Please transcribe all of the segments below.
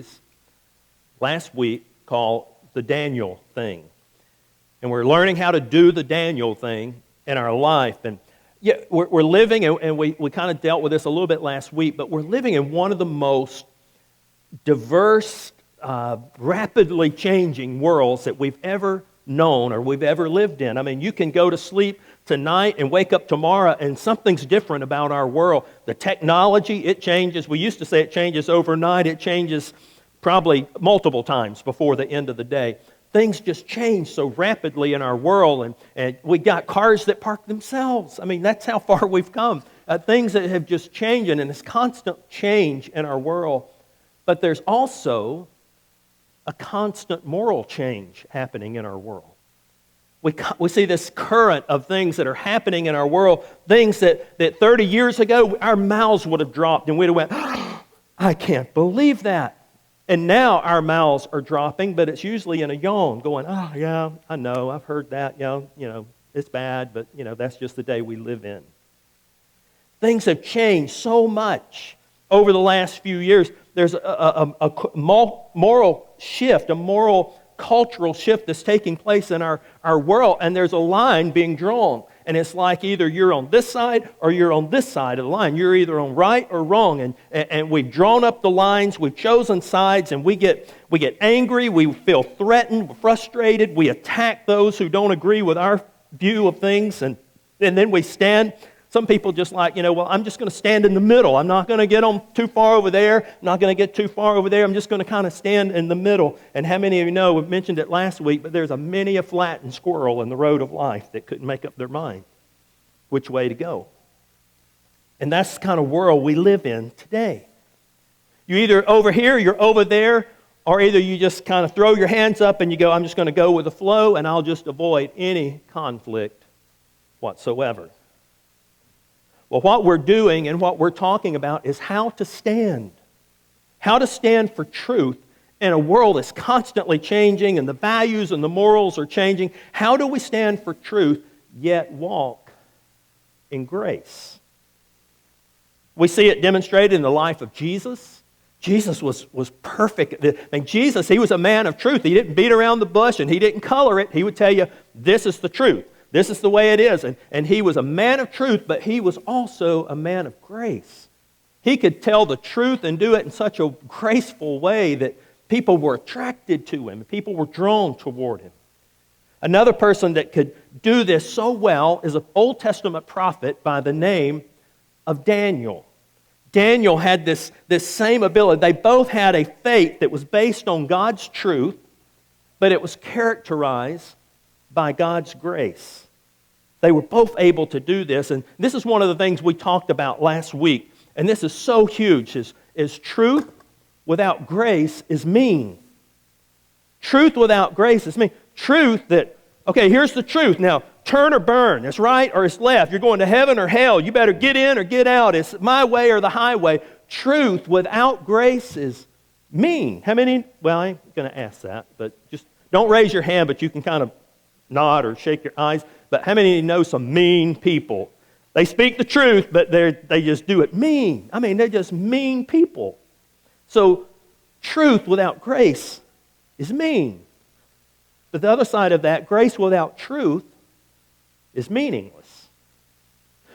series last week called The Daniel Thing. And we're learning how to do the Daniel thing in our life. And yeah, we're living, and we kind of dealt with this a little bit last week, but we're living in one of the most diverse, rapidly changing worlds that we've ever known or we've ever lived in. I mean, you can go to sleep tonight and wake up tomorrow and something's different about our world. The technology, it changes. We used to say it changes overnight. It changes probably multiple times before the end of the day. Things just change so rapidly in our world, and we got cars that park themselves. I mean, that's how far we've come. Things that have just changed, and this constant change in our world. But there's also a constant moral change happening in our world. We see this current of things that are happening in our world, things that 30 years ago, our mouths would have dropped, and we'd have went, oh, I can't believe that. And now our mouths are dropping, but it's usually in a yawn, going, oh, yeah, I know, I've heard that, it's bad, but, that's just the day we live in. Things have changed so much over the last few years. There's a moral shift, a moral cultural shift that's taking place in our world, and there's a line being drawn. And it's like either you're on this side or you're on this side of the line. You're either on right or wrong. And we've drawn up the lines, we've chosen sides, and we get angry, we feel threatened, frustrated, we attack those who don't agree with our view of things, and then we stand. Some people just like, I'm just going to stand in the middle. I'm not going to get on too far over there. I'm not going to get too far over there. I'm just going to kind of stand in the middle. And how many of you know, we mentioned it last week, but there's many a flattened squirrel in the road of life that couldn't make up their mind which way to go. And that's the kind of world we live in today. You're either over here, you're over there, or either you just kind of throw your hands up and you go, I'm just going to go with the flow and I'll just avoid any conflict whatsoever. Well, what we're doing and what we're talking about is how to stand. How to stand for truth in a world that's constantly changing and the values and the morals are changing. How do we stand for truth yet walk in grace? We see it demonstrated in the life of Jesus. Jesus was perfect. Jesus, he was a man of truth. He didn't beat around the bush and he didn't color it. He would tell you, this is the truth. This is the way it is. And he was a man of truth, but he was also a man of grace. He could tell the truth and do it in such a graceful way that people were attracted to him. People were drawn toward him. Another person that could do this so well is an Old Testament prophet by the name of Daniel. Daniel had this same ability. They both had a faith that was based on God's truth, but it was characterized by God's grace. They were both able to do this, and this is one of the things we talked about last week, and this is so huge, is truth without grace is mean. Truth without grace is mean. Truth that, okay, here's the truth. Now, turn or burn. It's right or it's left. You're going to heaven or hell. You better get in or get out. It's my way or the highway. Truth without grace is mean. How many? Well, I ain't going to ask that, but just don't raise your hand, but you can kind of nod or shake your eyes. But how many of you know some mean people? They speak the truth, but they just do it mean. I mean, they're just mean people. So truth without grace is mean. But the other side of that, grace without truth is meaningless.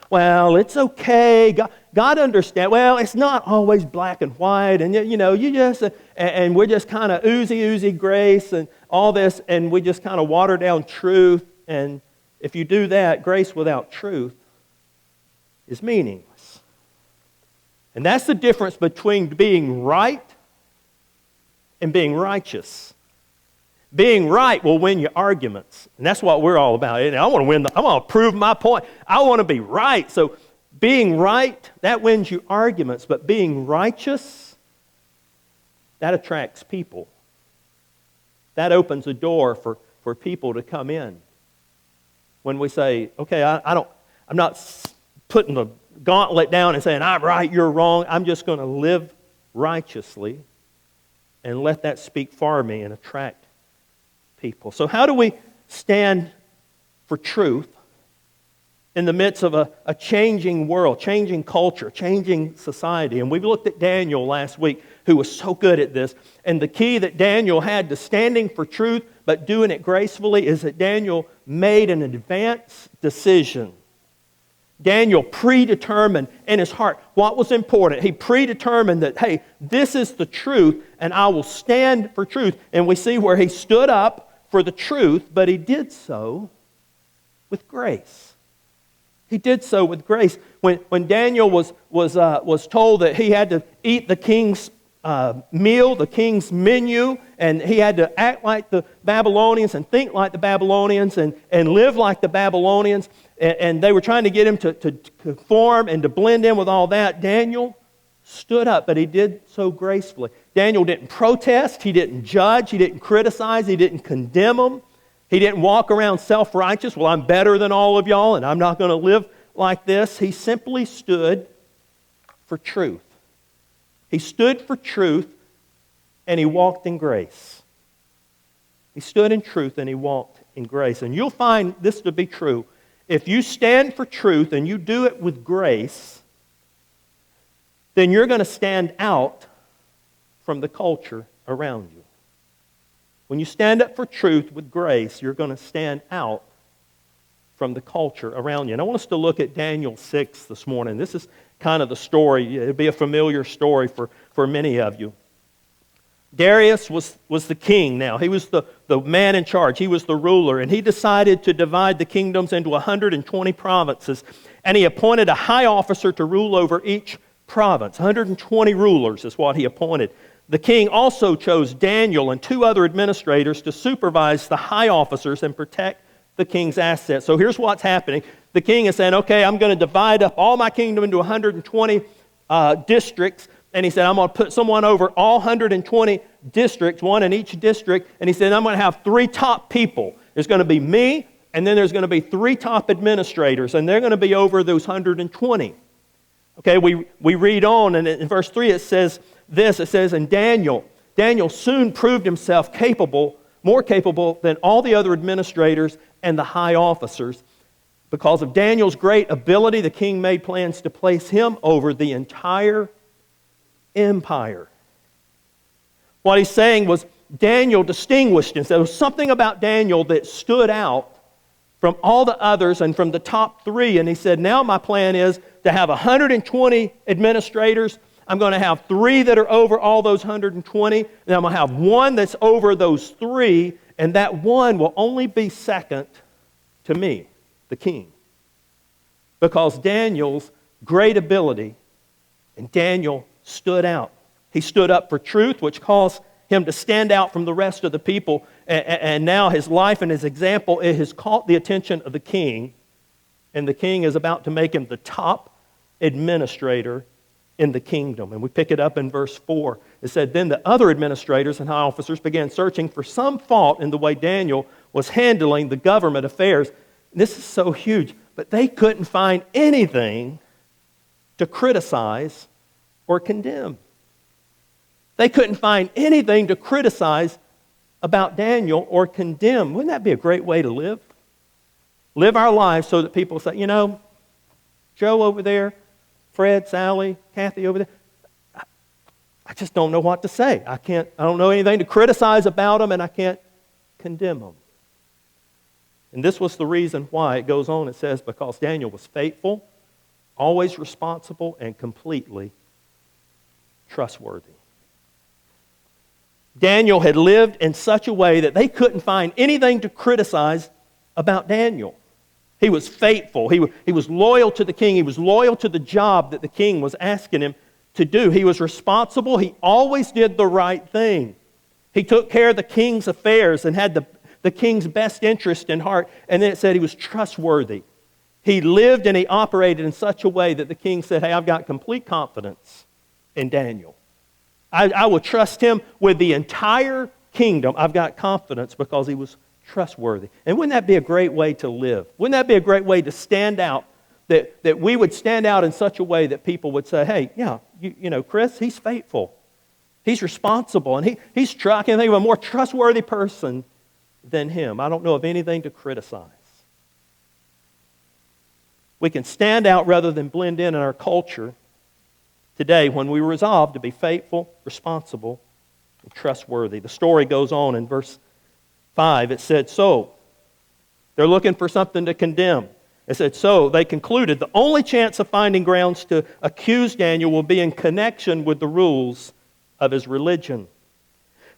Well, it's okay. God understands. Well, it's not always black and white, and and we're just kind of oozy grace and all this, and we just kind of water down truth. And if you do that, grace without truth is meaningless. And that's the difference between being right and being righteous. Being right will win you arguments. And that's what we're all about. I want to win. I want to prove my point. I want to be right. So being right, that wins you arguments. But being righteous, that attracts people. That opens a door for people to come in. When we say, okay, I'm not putting the gauntlet down and saying, I'm right, you're wrong. I'm just going to live righteously and let that speak for me and attract people. So how do we stand for truth in the midst of a changing world, changing culture, changing society? And we looked at Daniel last week. who was so good at this. And the key that Daniel had to standing for truth but doing it gracefully is that Daniel made an advanced decision. Daniel predetermined in his heart what was important. He predetermined that, hey, this is the truth, and I will stand for truth. And we see where he stood up for the truth, but he did so with grace. He did so with grace. When Daniel was told that he had to eat the king's meal, the king's menu, and he had to act like the Babylonians and think like the Babylonians and live like the Babylonians, and they were trying to get him to conform and to blend in with all that, Daniel stood up, but he did so gracefully. Daniel didn't protest, he didn't judge, he didn't criticize, he didn't condemn them. He didn't walk around self-righteous, well, I'm better than all of y'all and I'm not going to live like this. He simply stood for truth. He stood for truth and he walked in grace. He stood in truth and he walked in grace. And you'll find this to be true. If you stand for truth and you do it with grace, then you're going to stand out from the culture around you. When you stand up for truth with grace, you're going to stand out from the culture around you. And I want us to look at Daniel 6 this morning. This is kind of the story. It'll be a familiar story for many of you. Darius was the king now. He was the man in charge. He was the ruler. And he decided to divide the kingdoms into 120 provinces. And he appointed a high officer to rule over each province. 120 rulers is what he appointed. The king also chose Daniel and 2 other administrators to supervise the high officers and protect the king's assets. So here's what's happening. The king is saying, okay, I'm going to divide up all my kingdom into 120 districts. And he said, I'm going to put someone over all 120 districts, one in each district. And he said, I'm going to have 3 top people. There's going to be me, and then there's going to be 3 top administrators, and they're going to be over those 120. Okay, we read on, and in verse 3 it says this. It says, and Daniel soon proved himself more capable than all the other administrators and the high officers. Because of Daniel's great ability, the king made plans to place him over the entire empire. What he's saying was Daniel distinguished himself. There was something about Daniel that stood out from all the others and from the top 3. And he said, now my plan is to have 120 administrators. I'm going to have 3 that are over all those 120. And I'm going to have 1 that's over those 3. And that 1 will only be second to me, the king. Because Daniel's great ability, and Daniel stood out. He stood up for truth, which caused him to stand out from the rest of the people. And now his life and his example, it has caught the attention of the king. And the king is about to make him the top administrator in the kingdom. And we pick it up in verse 4. It said, then the other administrators and high officers began searching for some fault in the way Daniel was handling the government affairs. And this is so huge, but they couldn't find anything to criticize or condemn. They couldn't find anything to criticize about Daniel or condemn. Wouldn't that be a great way to live? Live our lives so that people say, you know, Joe over there, Fred, Sally, Kathy over there, I just don't know what to say. I don't know anything to criticize about them, and I can't condemn them. And this was the reason why. It goes on, it says, because Daniel was faithful, always responsible, and completely trustworthy. Daniel had lived in such a way that they couldn't find anything to criticize about Daniel. He was faithful. He was loyal to the king. He was loyal to the job that the king was asking him to do. He was responsible. He always did the right thing. He took care of the king's affairs and had the king's best interest in heart. And then it said he was trustworthy. He lived and he operated in such a way that the king said, hey, I've got complete confidence in Daniel. I will trust him with the entire kingdom. I've got confidence because he was trustworthy. And wouldn't that be a great way to live? Wouldn't that be a great way to stand out? That we would stand out in such a way that people would say, hey, yeah, you know, Chris, he's faithful. He's responsible. And I can't think of a more trustworthy person than him. I don't know of anything to criticize. We can stand out rather than blend in our culture. today when we resolve to be faithful, responsible, and trustworthy. The story goes on in verse 5. It said, so they're looking for something to condemn. It said, so they concluded the only chance of finding grounds to accuse Daniel will be in connection with the rules of his religion.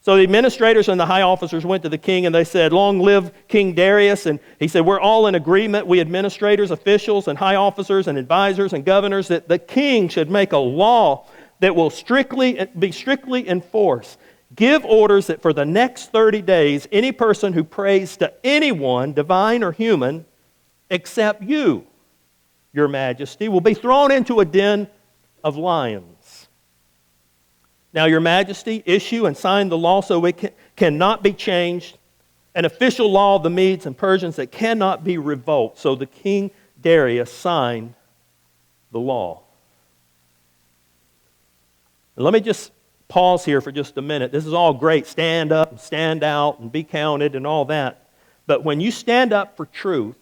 So the administrators and the high officers went to the king and they said, long live King Darius. And he said, we're all in agreement, we administrators, officials, and high officers, and advisors, and governors, that the king should make a law that will be strictly enforced. Give orders that for the next 30 days, any person who prays to anyone, divine or human, except you, your majesty, will be thrown into a den of lions. Now, your majesty, issue and sign the law so it cannot be changed, an official law of the Medes and Persians that cannot be revoked. So the king Darius signed the law. And let me just pause here for just a minute. This is all great. Stand up and stand out and be counted and all that. But when you stand up for truth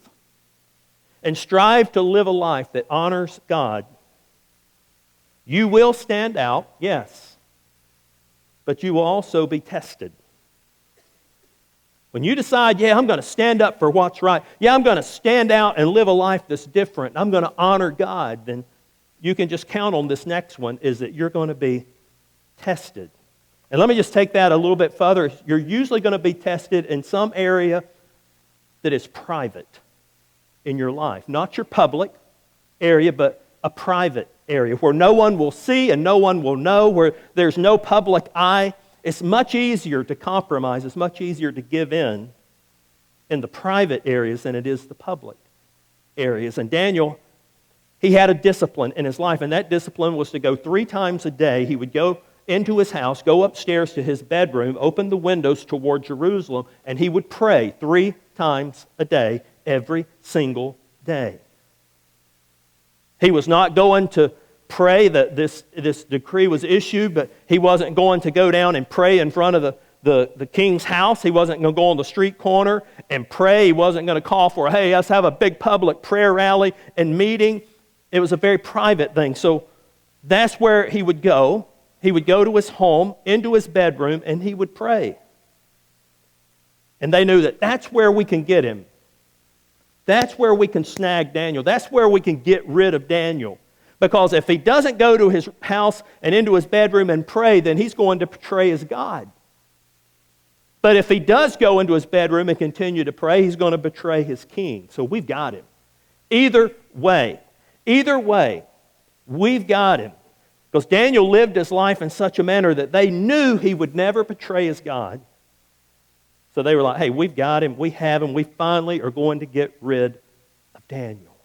and strive to live a life that honors God, you will stand out, yes, but you will also be tested. When you decide, yeah, I'm going to stand up for what's right, yeah, I'm going to stand out and live a life that's different, I'm going to honor God, then you can just count on this next one, is that you're going to be tested. And let me just take that a little bit further. You're usually going to be tested in some area that is private in your life. Not your public area, but a private area where no one will see and no one will know, where there's no public eye. It's much easier to compromise. It's much easier to give in the private areas than it is the public areas. And Daniel, he had a discipline in his life, and that discipline was to go 3 times a day. He would go into his house, go upstairs to his bedroom, open the windows toward Jerusalem, and he would pray 3 times a day, every single day. He was not going to pray that this decree was issued, but he wasn't going to go down and pray in front of the king's house. He wasn't going to go on the street corner and pray. He wasn't going to call for, hey, let's have a big public prayer rally and meeting. It was a very private thing. So that's where he would go. He would go to his home, into his bedroom, and he would pray. And they knew that that's where we can get him. That's where we can snag Daniel. That's where we can get rid of Daniel. Because if he doesn't go to his house and into his bedroom and pray, then he's going to betray his God. But if he does go into his bedroom and continue to pray, he's going to betray his king. So we've got him. Either way, we've got him. Because Daniel lived his life in such a manner that they knew he would never betray his God. So they were like, hey, we've got him, we have him, we finally are going to get rid of Daniel.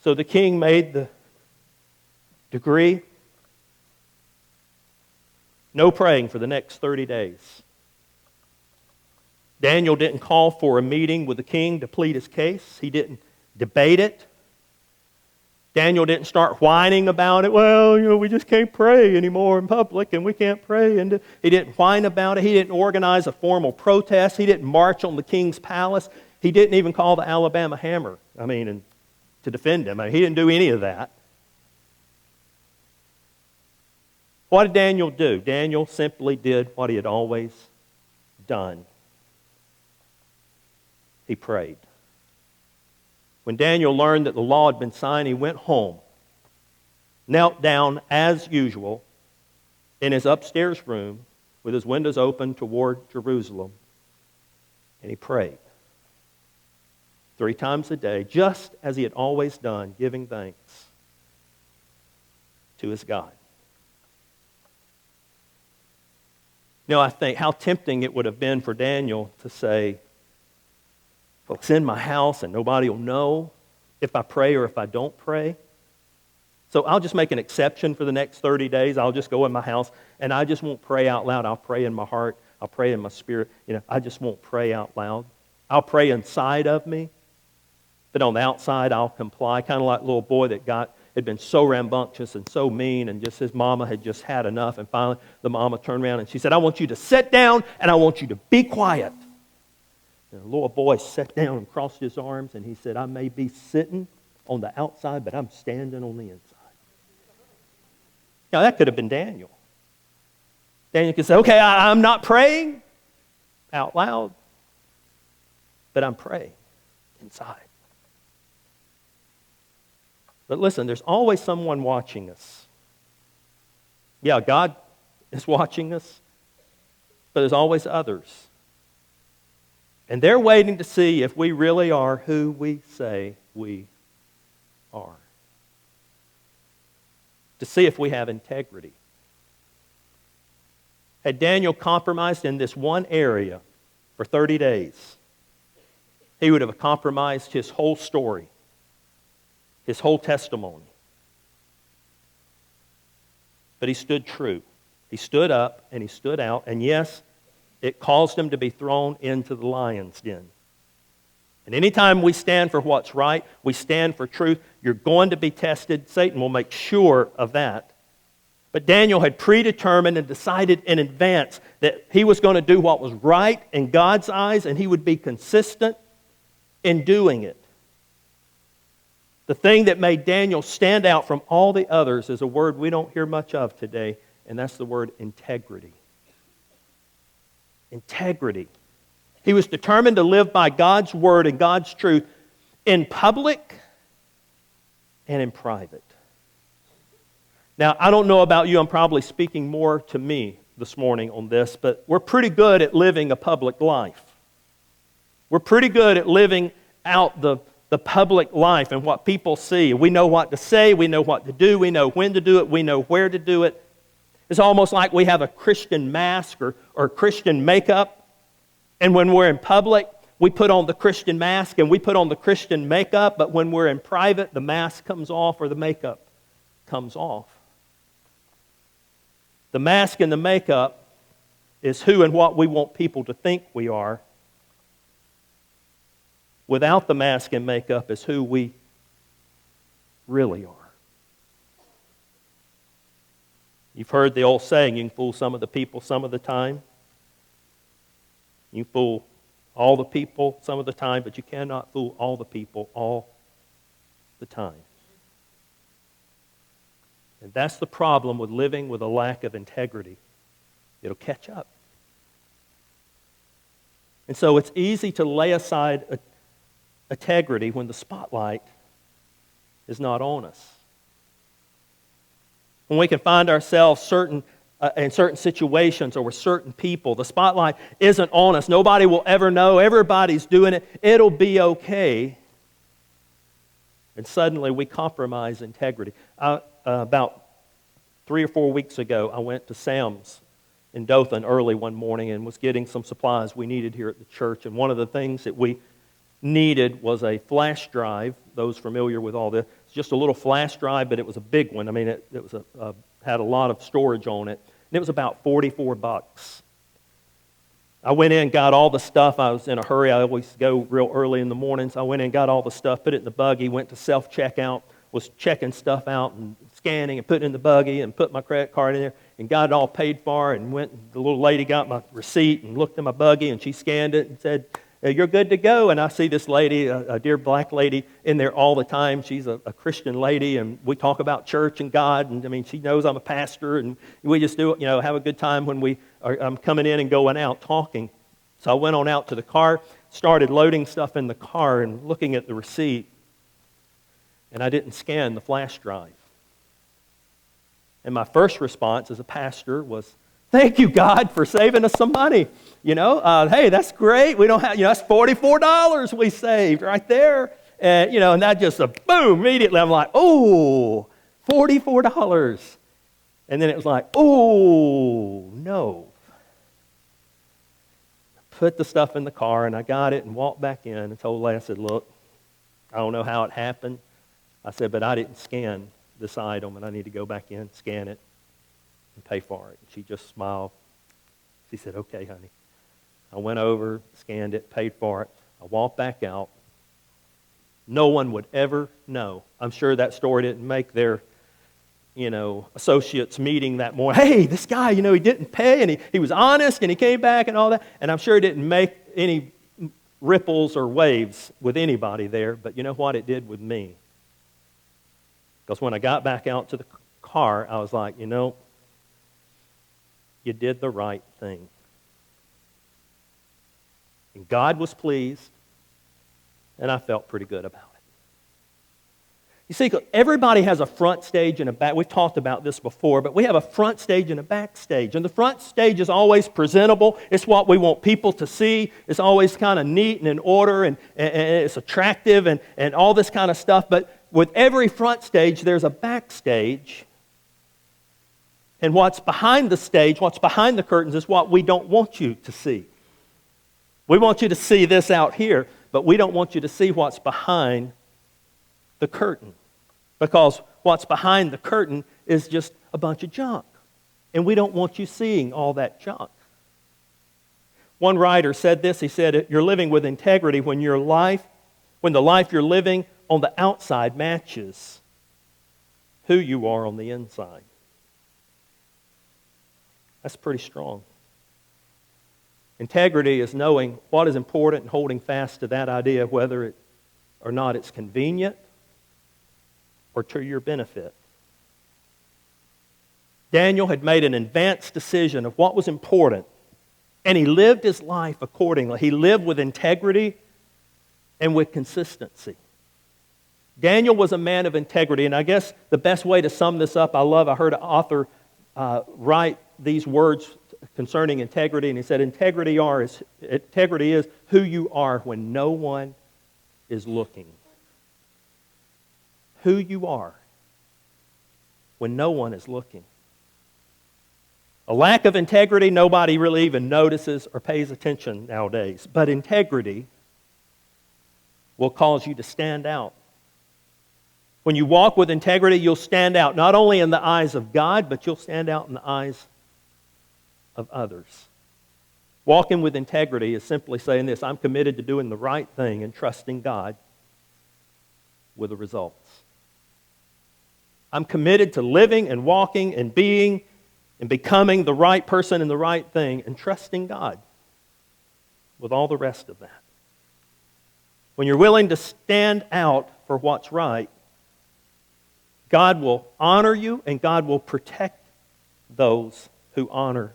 So the king made the decree. No praying for the next 30 days. Daniel didn't call for a meeting with the king to plead his case. He didn't debate it. Daniel didn't start whining about it. Well, we just can't pray anymore in public, and we can't pray. And he didn't whine about it. He didn't organize a formal protest. He didn't march on the king's palace. He didn't even call the Alabama Hammer, to defend him. He didn't do any of that. What did Daniel do? Daniel simply did what he had always done. He prayed. When Daniel learned that the law had been signed, he went home, knelt down as usual in his upstairs room with his windows open toward Jerusalem, and he prayed 3 times a day, just as he had always done, giving thanks to his God. I think how tempting it would have been for Daniel to say, well, it's in my house and nobody will know if I pray or if I don't pray. So I'll just make an exception for the next 30 days. I'll just go in my house and I just won't pray out loud. I'll pray in my heart. I'll pray in my spirit. I just won't pray out loud. I'll pray inside of me, but on the outside I'll comply. Kind of like a little boy that had been so rambunctious and so mean, and just his mama had just had enough. And finally the mama turned around and she said, I want you to sit down and I want you to be quiet. And the little boy sat down and crossed his arms, and he said, I may be sitting on the outside, but I'm standing on the inside. Now, that could have been Daniel. Daniel could say, okay, I'm not praying out loud, but I'm praying inside. But listen, there's always someone watching us. Yeah, God is watching us, but there's always others. And they're waiting to see if we really are who we say we are. To see if we have integrity. Had Daniel compromised in this one area for 30 days, he would have compromised his whole story, his whole testimony. But he stood true. He stood up and he stood out. And yes, it caused him to be thrown into the lion's den. And anytime we stand for what's right, we stand for truth, you're going to be tested. Satan will make sure of that. But Daniel had predetermined and decided in advance that he was going to do what was right in God's eyes, and he would be consistent in doing it. The thing that made Daniel stand out from all the others is a word we don't hear much of today, and that's the word integrity. Integrity. He was determined to live by God's word and God's truth in public and in private. Now, I don't know about you, I'm probably speaking more to me this morning on this, but we're pretty good at living a public life. We're pretty good at living out the public life and what people see. We know what to say, we know what to do, we know when to do it, we know where to do it. It's almost like we have a Christian mask or Christian makeup, and when we're in public, we put on the Christian mask and we put on the Christian makeup, but when we're in private, the mask comes off or the makeup comes off. The mask and the makeup is who and what we want people to think we are. Without the mask and makeup is who we really are. You've heard the old saying, you can fool some of the people some of the time. You can fool all the people some of the time, but you cannot fool all the people all the time. And that's the problem with living with a lack of integrity. It'll catch up. And so it's easy to lay aside integrity when the spotlight is not on us. When we can find ourselves in certain situations or with certain people, the spotlight isn't on us. Nobody will ever know. Everybody's doing it. It'll be okay. And suddenly we compromise integrity. About 3 or 4 weeks ago, I went to Sam's in Dothan early one morning and was getting some supplies we needed here at the church. And one of the things that we needed was a flash drive. Those familiar with all this, it's just a little flash drive, but it was a big one. I mean, it was had a lot of storage on it, and it was about $44. I went in, got all the stuff. I was in a hurry. I always go real early in the mornings. I went in, got all the stuff, put it in the buggy, went to self-checkout, was checking stuff out and scanning and putting it in the buggy and put my credit card in there and got it all paid for and went. The little lady got my receipt and looked at my buggy and she scanned it and said, "You're good to go." And I see this lady, a dear black lady, in there all the time. She's a Christian lady, and we talk about church and God. And I mean, she knows I'm a pastor, and we just do, have a good time when I'm coming in and going out talking. So I went on out to the car, started loading stuff in the car and looking at the receipt, and I didn't scan the flash drive. And my first response as a pastor was, "Thank you, God, for saving us some money. Hey, that's great. We don't have, that's $44 we saved right there." And, and that just, boom, immediately I'm like, oh, $44. And then it was like, oh, no. Put the stuff in the car, and I got it and walked back in and told Leigh, I said, "Look, I don't know how it happened." I said, "But I didn't scan this item, and I need to go back in, scan it, and pay for it." And she just smiled. She said, "Okay, honey." I went over, scanned it, paid for it. I walked back out. No one would ever know. I'm sure that store didn't make their, associates meeting that morning. "Hey, this guy, he didn't pay, and he was honest, and he came back and all that." And I'm sure it didn't make any ripples or waves with anybody there. But you know what? It did with me. Because when I got back out to the heart, I was like, you did the right thing. And God was pleased, and I felt pretty good about it. You see, everybody has a front stage and a back. We've talked about this before, but we have a front stage and a back stage. And the front stage is always presentable. It's what we want people to see. It's always kind of neat and in order, and it's attractive and all this kind of stuff. But with every front stage, there's a back stage. And what's behind the stage, what's behind the curtains, is what we don't want you to see. We want you to see this out here, but we don't want you to see what's behind the curtain, because what's behind the curtain is just a bunch of junk, and we don't want you seeing all that junk. One writer said this. He said, you're living with integrity when the life you're living on the outside matches who you are on the inside. That's pretty strong. Integrity is knowing what is important and holding fast to that idea, whether it or not it's convenient or to your benefit. Daniel had made an advanced decision of what was important, and he lived his life accordingly. He lived with integrity and with consistency. Daniel was a man of integrity, and I guess the best way to sum this up, I heard an author write these words concerning integrity, and he said, integrity is who you are when no one is looking. Who you are when no one is looking. A lack of integrity, nobody really even notices or pays attention nowadays. But integrity will cause you to stand out. When you walk with integrity, you'll stand out, not only in the eyes of God, but you'll stand out in the eyes of others. Walking with integrity is simply saying this: I'm committed to doing the right thing and trusting God with the results. I'm committed to living and walking and being and becoming the right person and the right thing and trusting God with all the rest of that. When you're willing to stand out for what's right, God will honor you and God will protect those who honor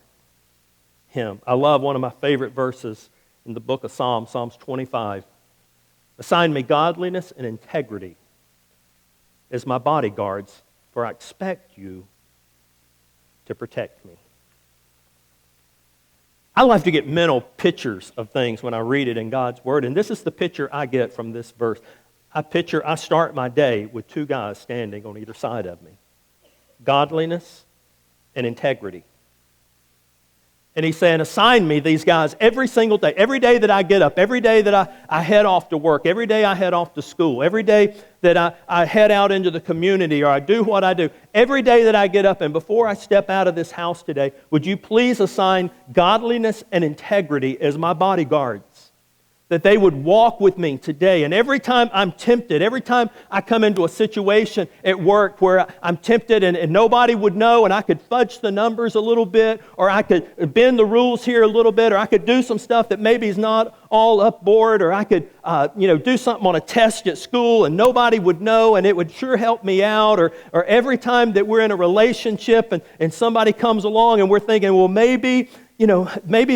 Him. I love one of my favorite verses in the book of Psalms, Psalms 25. Assign me godliness and integrity as my bodyguards, for I expect you to protect me. I like to get mental pictures of things when I read it in God's Word, and this is the picture I get from this verse. I start my day with two guys standing on either side of me. Godliness and integrity. And he's saying, assign me these guys every single day. Every day that I get up, every day that I head off to work, every day I head off to school, every day that I head out into the community or I do what I do, every day that I get up, and before I step out of this house today, would you please assign godliness and integrity as my bodyguards? That they would walk with me today. And every time I'm tempted, every time I come into a situation at work where I'm tempted and nobody would know, and I could fudge the numbers a little bit, or I could bend the rules here a little bit, or I could do some stuff that maybe is not all up board, or I could do something on a test at school and nobody would know, and it would sure help me out. Or every time that we're in a relationship and somebody comes along and we're thinking, well, maybe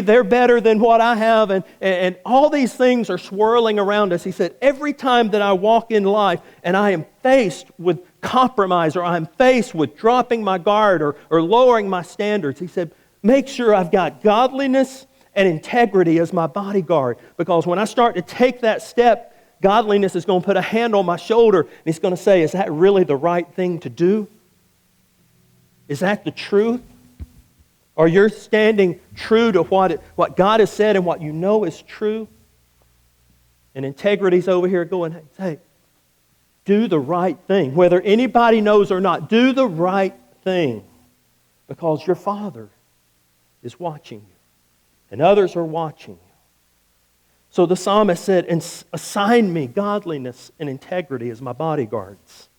they're better than what I have, and all these things are swirling around us. He said, every time that I walk in life and I am faced with compromise, or I'm faced with dropping my guard or lowering my standards, he said, make sure I've got godliness and integrity as my bodyguard, because when I start to take that step, godliness is going to put a hand on my shoulder, and he's going to say, is that really the right thing to do? Is that the truth? Or you're standing true to what God has said and what you know is true? And integrity's over here going, hey, do the right thing. Whether anybody knows or not, do the right thing. Because your Father is watching you. And others are watching you. So the psalmist said, assign me godliness and integrity as my bodyguards.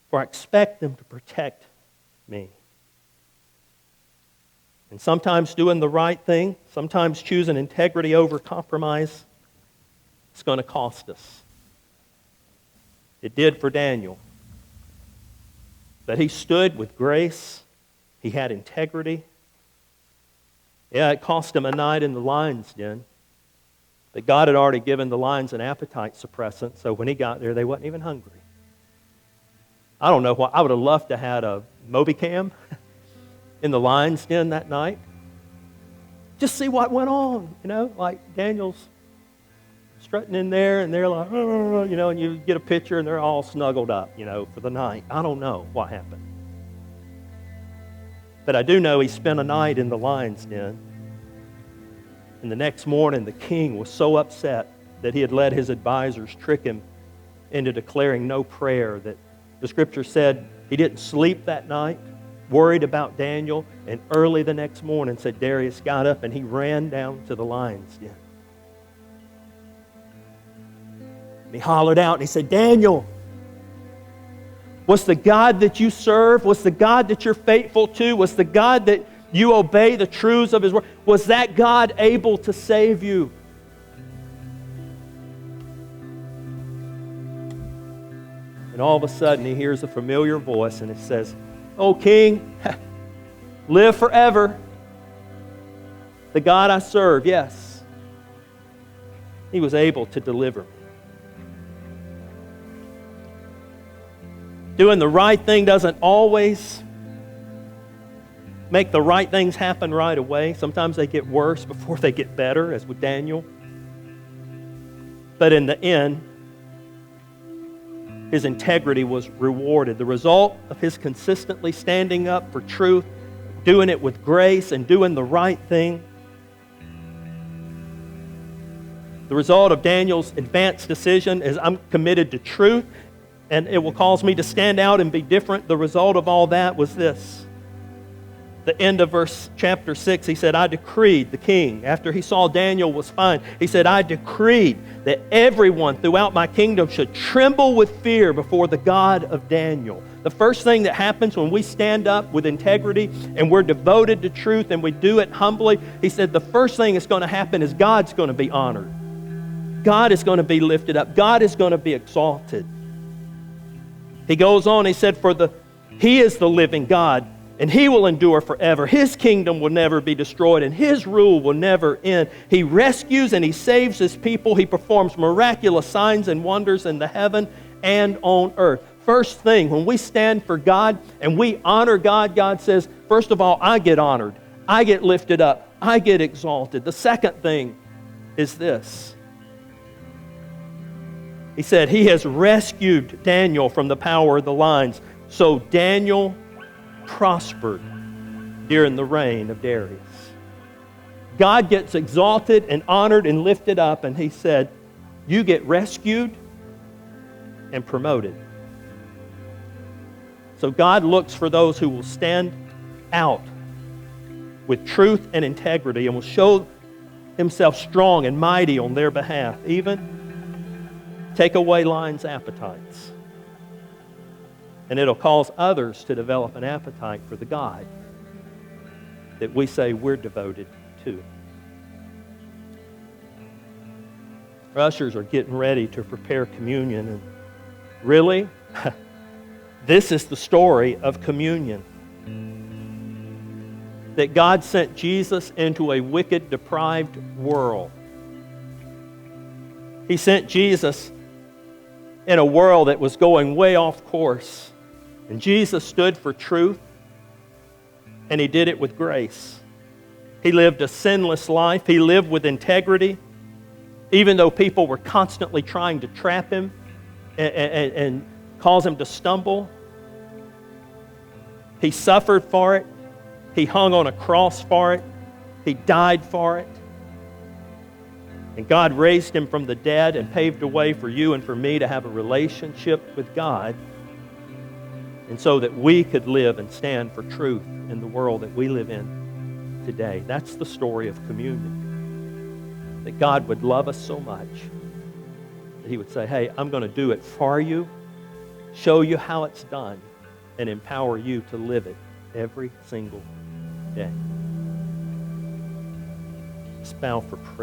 For I expect them to protect me. And sometimes doing the right thing, sometimes choosing integrity over compromise, it's going to cost us. It did for Daniel. But he stood with grace. He had integrity. Yeah, it cost him a night in the lion's den. But God had already given the lions an appetite suppressant, so when he got there, they wasn't even hungry. I don't know what. I would have loved to have had a Moby Cam in the lion's den that night. Just see what went on, like Daniel's strutting in there, and they're like, and you get a picture, and they're all snuggled up, for the night. I don't know what happened. But I do know he spent a night in the lion's den. And the next morning, the king was so upset that he had let his advisors trick him into declaring no prayer, that the scripture said he didn't sleep that night, worried about Daniel, and early the next morning, said Darius got up and he ran down to the lion's den. And he hollered out and he said, Daniel, was the God that you serve, was the God that you're faithful to, was the God that you obey the truths of His Word, was that God able to save you? And all of a sudden he hears a familiar voice and it says, "O King, live forever. The God I serve, yes, He was able to deliver me." Doing the right thing doesn't always make the right things happen right away. Sometimes they get worse before they get better, as with Daniel. But in the end, his integrity was rewarded. The result of his consistently standing up for truth, doing it with grace, and doing the right thing. The result of Daniel's advanced decision is, I'm committed to truth, and it will cause me to stand out and be different. The result of all that was this. The end of chapter 6, he said, I decreed, the king, after he saw Daniel was fine, he said, I decreed that everyone throughout my kingdom should tremble with fear before the God of Daniel. The first thing that happens when we stand up with integrity and we're devoted to truth and we do it humbly, he said, the first thing that's going to happen is God's going to be honored. God is going to be lifted up. God is going to be exalted. He goes on, he said, He is the living God, and He will endure forever. His kingdom will never be destroyed, and His rule will never end. He rescues and He saves His people. He performs miraculous signs and wonders in the heaven and on earth. First thing, when we stand for God and we honor God, God says, first of all, I get honored. I get lifted up. I get exalted. The second thing is this. He said, He has rescued Daniel from the power of the lions. So Daniel prospered during the reign of Darius. God gets exalted and honored and lifted up, and He said, you get rescued and promoted. So God looks for those who will stand out with truth and integrity and will show Himself strong and mighty on their behalf, even take away lions' appetites. And it'll cause others to develop an appetite for the God that we say we're devoted to. Our ushers are getting ready to prepare communion. And really, this is the story of communion. That God sent Jesus into a wicked, deprived world. He sent Jesus in a world that was going way off course. And Jesus stood for truth, and He did it with grace. He lived a sinless life. He lived with integrity, even though people were constantly trying to trap Him and cause Him to stumble. He suffered for it. He hung on a cross for it. He died for it. And God raised Him from the dead and paved a way for you and for me to have a relationship with God, and so that we could live and stand for truth in the world that we live in today. That's the story of communion. That God would love us so much that He would say, hey, I'm going to do it for you, show you how it's done, and empower you to live it every single day. Let's bow for prayer.